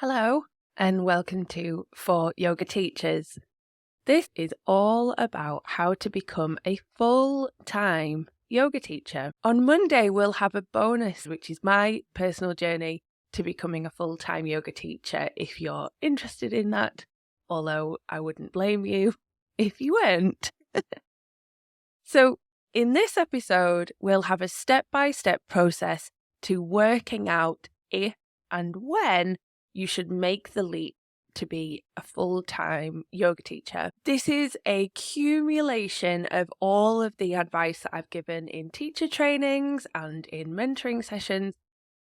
Hello, and welcome to For Yoga Teachers. This is all about how to become a full-time yoga teacher. On Monday, we'll have a bonus, which is my personal journey to becoming a full-time yoga teacher if you're interested in that, although I wouldn't blame you if you weren't. So in this episode, we'll have a step-by-step process to working out if and when you should make the leap to be a full-time yoga teacher. This is a accumulation of all of the advice that I've given in teacher trainings and in mentoring sessions.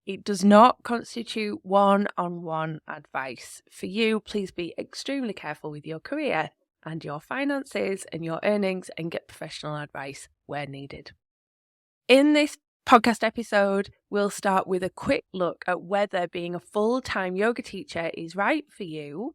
It does not constitute one-on-one advice. For you, please be extremely careful with your career and your finances and your earnings and get professional advice where needed. In this podcast episode, we'll start with a quick look at whether being a full-time yoga teacher is right for you.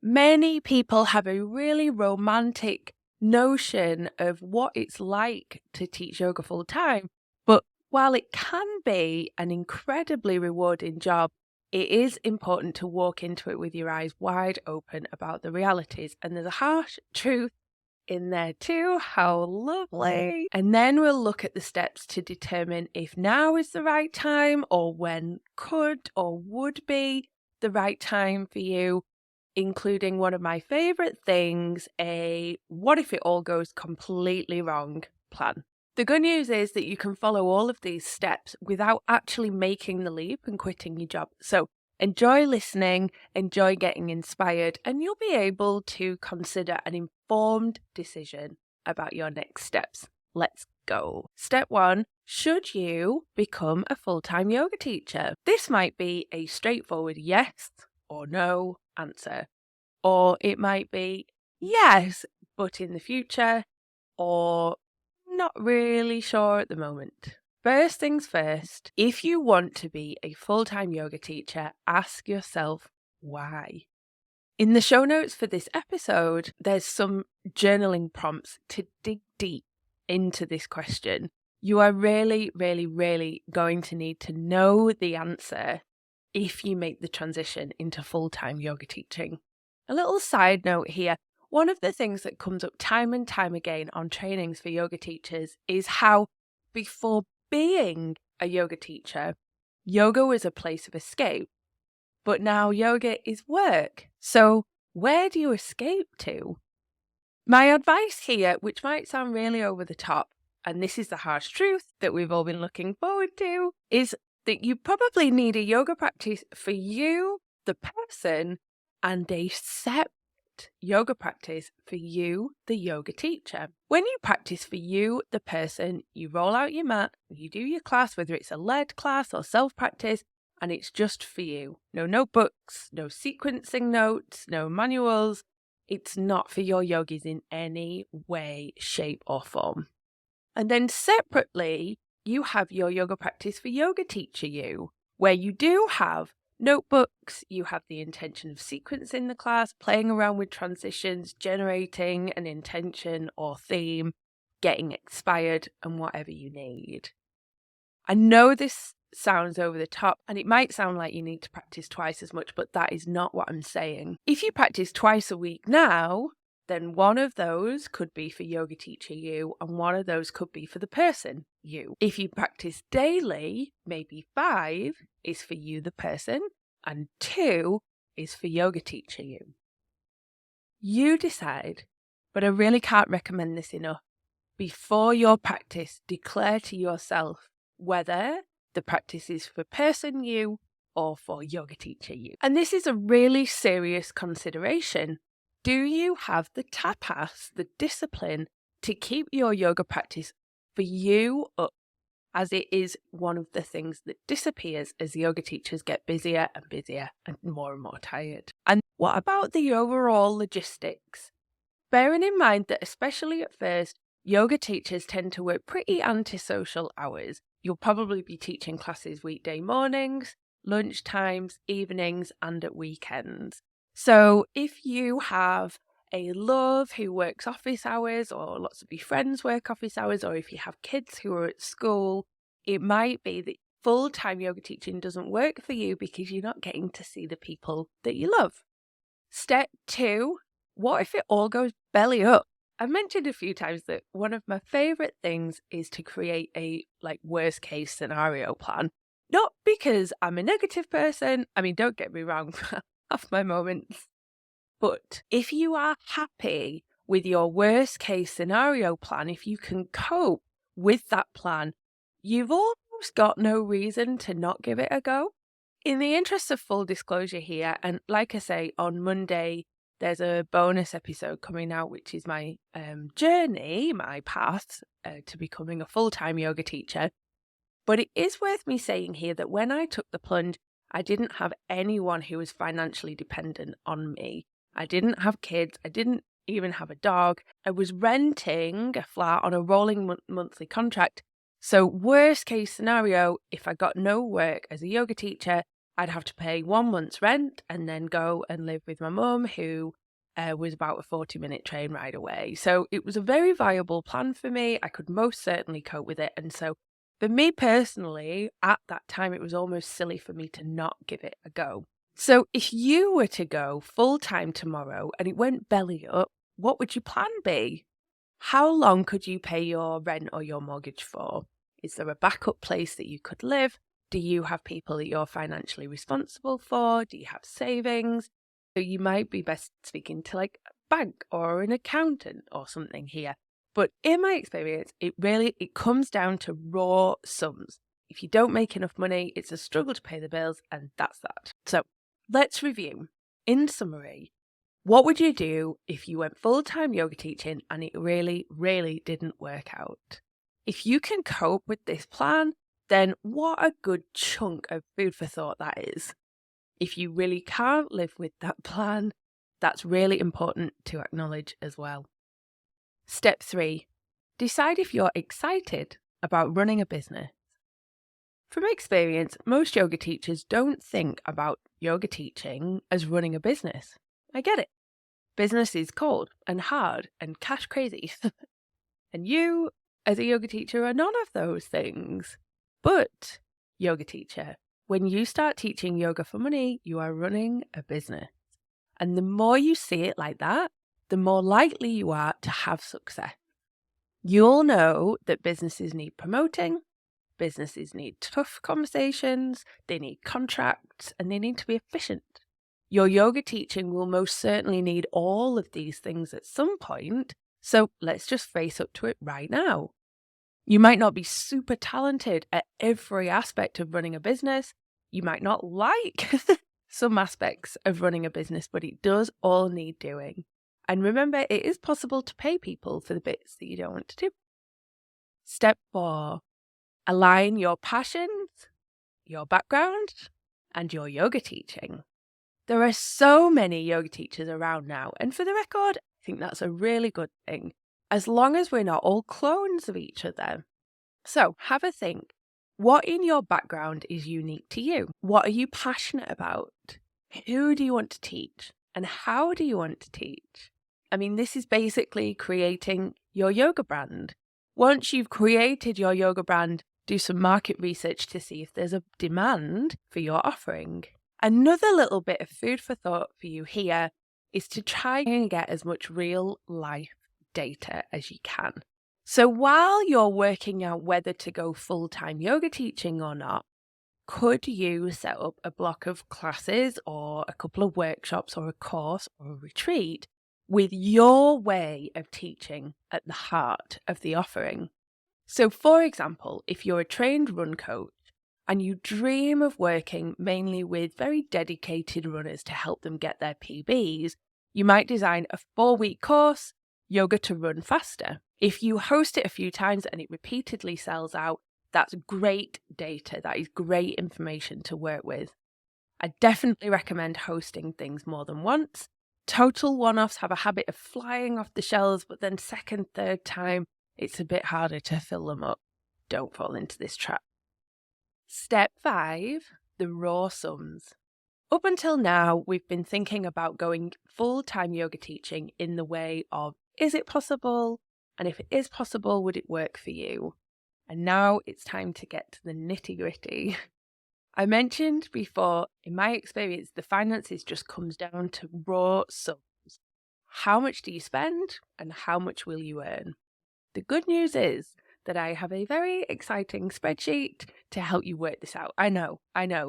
Many people have a really romantic notion of what it's like to teach yoga full-time, but while it can be an incredibly rewarding job, it is important to walk into it with your eyes wide open about the realities, and there's a harsh truth in there too. How lovely. And then we'll look at the steps to determine if now is the right time or when could or would be the right time for you, including one of my favorite things, a what if it all goes completely wrong plan. The good news is that you can follow all of these steps without actually making the leap and quitting your job. So enjoy listening, enjoy getting inspired, and you'll be able to consider an informed decision about your next steps. Let's go. Step 1, should you become a full-time yoga teacher? This might be a straightforward yes or no answer, or it might be yes, but in the future, or not really sure at the moment. First things first, if you want to be a full-time yoga teacher, ask yourself why. In the show notes for this episode, there's some journaling prompts to dig deep into this question. You are really, really, really going to need to know the answer if you make the transition into full-time yoga teaching. A little side note here. One of the things that comes up time and time again on trainings for yoga teachers is how before being a yoga teacher, yoga was a place of escape, but now yoga is work. So where do you escape to? My advice here, which might sound really over the top, and this is the harsh truth that we've all been looking forward to, is that you probably need a yoga practice for you, the person, and a separate yoga practice for you, the yoga teacher. When you practice for you, the person, you roll out your mat, you do your class, whether it's a led class or self-practice, and it's just for you. No notebooks, no sequencing notes, no manuals. It's not for your yogis in any way, shape, or form. And then separately, you have your yoga practice for yoga teacher you, where you do have notebooks, you have the intention of sequencing the class, playing around with transitions, generating an intention or theme, getting inspired, and whatever you need. I know this sounds over the top, and it might sound like you need to practice twice as much, but that is not what I'm saying. If you practice twice a week now, then one of those could be for yoga teacher you, and one of those could be for the person you. If you practice daily, maybe 5 is for you, the person, and 2 is for yoga teacher you. You decide, but I really can't recommend this enough. Before your practice, declare to yourself whether the practice is for person you or for yoga teacher you. And this is a really serious consideration. Do you have the tapas, the discipline, to keep your yoga practice for you up, as it is one of the things that disappears as yoga teachers get busier and busier and more tired? And what about the overall logistics? Bearing in mind that especially at first, yoga teachers tend to work pretty antisocial hours. You'll probably be teaching classes weekday mornings, lunch times, evenings, and at weekends. So if you have a love who works office hours, or lots of your friends work office hours, or if you have kids who are at school, it might be that full-time yoga teaching doesn't work for you because you're not getting to see the people that you love. Step 2, what if it all goes belly up? I've mentioned a few times that one of my favorite things is to create a worst case scenario plan. Not because I'm a negative person. I mean, don't get me wrong, I have my moments. But if you are happy with your worst case scenario plan, if you can cope with that plan, you've almost got no reason to not give it a go. In the interest of full disclosure here, and like I say, on Monday, there's a bonus episode coming out, which is my journey, my path to becoming a full-time yoga teacher. But it is worth me saying here that when I took the plunge, I didn't have anyone who was financially dependent on me. I didn't have kids. I didn't even have a dog. I was renting a flat on a rolling monthly contract. So worst case scenario, if I got no work as a yoga teacher, I'd have to pay 1 month's rent and then go and live with my mum, who was about a 40-minute train ride away. So it was a very viable plan for me. I could most certainly cope with it. And so for me personally, at that time, it was almost silly for me to not give it a go. So if you were to go full-time tomorrow and it went belly up, what would your plan be? How long could you pay your rent or your mortgage for? Is there a backup place that you could live? Do you have people that you're financially responsible for? Do you have savings? So you might be best speaking to a bank or an accountant or something here. But in my experience, it comes down to raw sums. If you don't make enough money, it's a struggle to pay the bills, and that's that. So let's review. In summary, what would you do if you went full-time yoga teaching and it really, really didn't work out? If you can cope with this plan, then what a good chunk of food for thought that is. If you really can't live with that plan, that's really important to acknowledge as well. Step 3, decide if you're excited about running a business. From experience, most yoga teachers don't think about yoga teaching as running a business. I get it. Business is cold and hard and cash crazy. And you, as a yoga teacher, are none of those things. But, yoga teacher, when you start teaching yoga for money, you are running a business. And the more you see it like that, the more likely you are to have success. You'll know that businesses need promoting, businesses need tough conversations, they need contracts, and they need to be efficient. Your yoga teaching will most certainly need all of these things at some point, so let's just face up to it right now. You might not be super talented at every aspect of running a business. You might not like some aspects of running a business, but it does all need doing. And remember, it is possible to pay people for the bits that you don't want to do. Step 4, align your passions, your background, and your yoga teaching. There are so many yoga teachers around now, and for the record, I think that's a really good thing, as long as we're not all clones of each other. So have a think. What in your background is unique to you? What are you passionate about? Who do you want to teach? And how do you want to teach? I mean, this is basically creating your yoga brand. Once you've created your yoga brand, do some market research to see if there's a demand for your offering. Another little bit of food for thought for you here is to try and get as much real life data as you can. So while you're working out whether to go full-time yoga teaching or not, could you set up a block of classes or a couple of workshops or a course or a retreat with your way of teaching at the heart of the offering? So for example, if you're a trained run coach and you dream of working mainly with very dedicated runners to help them get their PBs, you might design a 4-week course, Yoga to Run Faster. If you host it a few times and it repeatedly sells out, that's great data. That is great information to work with. I definitely recommend hosting things more than once. Total one-offs have a habit of flying off the shelves, but then second, third time, it's a bit harder to fill them up. Don't fall into this trap. Step 5, the raw sums. Up until now, we've been thinking about going full-time yoga teaching in the way of, is it possible? And if it is possible, would it work for you? And now it's time to get to the nitty-gritty. I mentioned before, in my experience, the finances just comes down to raw sums. How much do you spend and how much will you earn? The good news is that I have a very exciting spreadsheet to help you work this out. I know,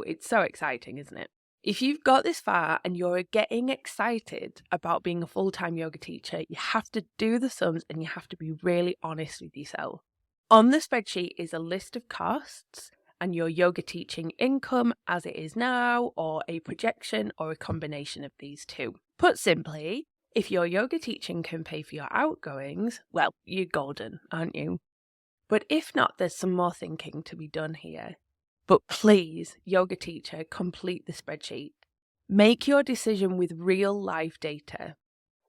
it's so exciting, isn't it? If you've got this far and you're getting excited about being a full-time yoga teacher, you have to do the sums and you have to be really honest with yourself. On the spreadsheet is a list of costs and your yoga teaching income as it is now, or a projection, or a combination of these two. Put simply, if your yoga teaching can pay for your outgoings, well, you're golden, aren't you? But if not, there's some more thinking to be done here. But please, yoga teacher, complete the spreadsheet. Make your decision with real life data.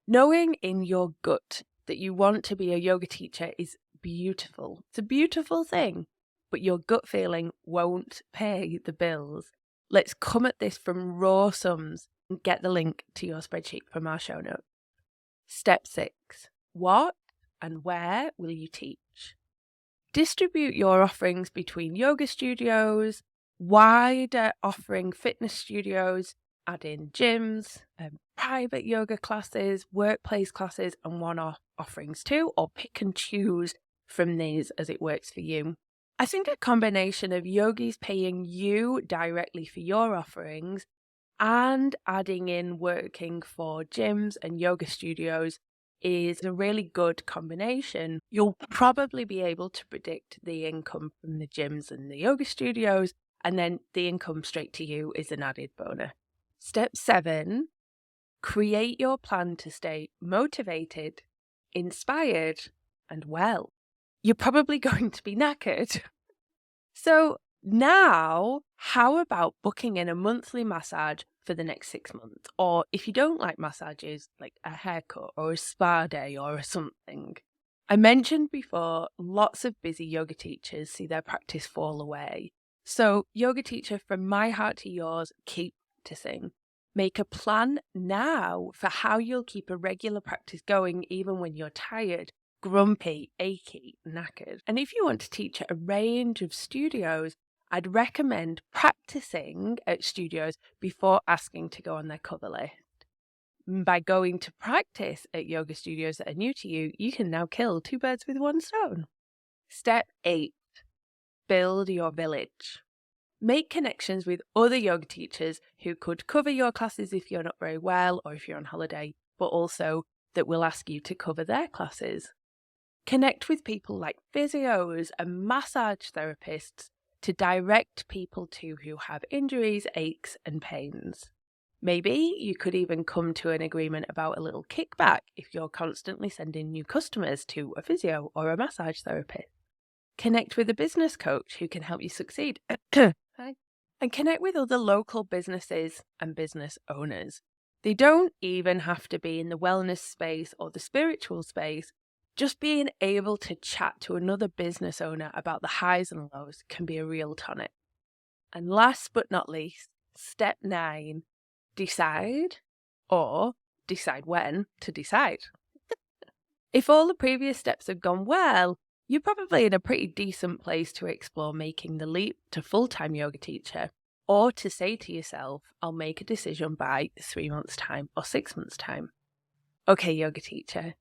Knowing in your gut that you want to be a yoga teacher is beautiful. It's a beautiful thing, but your gut feeling won't pay the bills. Let's come at this from raw sums and get the link to your spreadsheet from our show notes. Step 6. What and where will you teach? Distribute your offerings between yoga studios, wider offering fitness studios, add in gyms, private yoga classes, workplace classes, and one-off offerings too, or pick and choose from these as it works for you. I think a combination of yogis paying you directly for your offerings and adding in working for gyms and yoga studios is a really good combination. You'll probably be able to predict the income from the gyms and the yoga studios, and then the income straight to you is an added bonus. Step 7, create your plan to stay motivated, inspired, and well. You're probably going to be knackered. So now, how about booking in a monthly massage for the next 6 months? Or if you don't like massages, like a haircut or a spa day or something. I mentioned before, lots of busy yoga teachers see their practice fall away. So yoga teacher, from my heart to yours, keep practicing. Make a plan now for how you'll keep a regular practice going even when you're tired, grumpy, achy, knackered. And if you want to teach at a range of studios, I'd recommend practicing at studios before asking to go on their cover list. By going to practice at yoga studios that are new to you, you can now kill 2 birds with 1 stone. Step 8, build your village. Make connections with other yoga teachers who could cover your classes if you're not very well or if you're on holiday, but also that will ask you to cover their classes. Connect with people like physios and massage therapists to direct people to who have injuries, aches, and pains. Maybe you could even come to an agreement about a little kickback if you're constantly sending new customers to a physio or a massage therapist. Connect with a business coach who can help you succeed. And connect with other local businesses and business owners. They don't even have to be in the wellness space or the spiritual space. Just being able to chat to another business owner about the highs and lows can be a real tonic. And last but not least, step 9, decide, or decide when to decide. If all the previous steps have gone well, you're probably in a pretty decent place to explore making the leap to full-time yoga teacher, or to say to yourself, I'll make a decision by 3 months' time or 6 months' time. Okay, yoga teacher,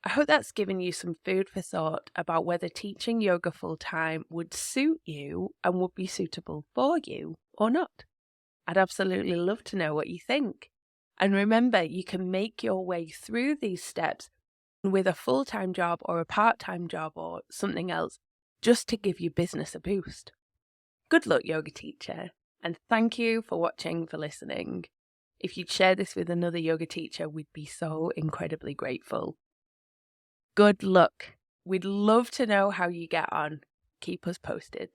I hope that's given you some food for thought about whether teaching yoga full-time would suit you and would be suitable for you or not. I'd absolutely love to know what you think. And remember, you can make your way through these steps with a full-time job or a part-time job or something else, just to give your business a boost. Good luck, yoga teacher, and thank you for watching, for listening. If you'd share this with another yoga teacher, we'd be so incredibly grateful. Good luck. We'd love to know how you get on. Keep us posted.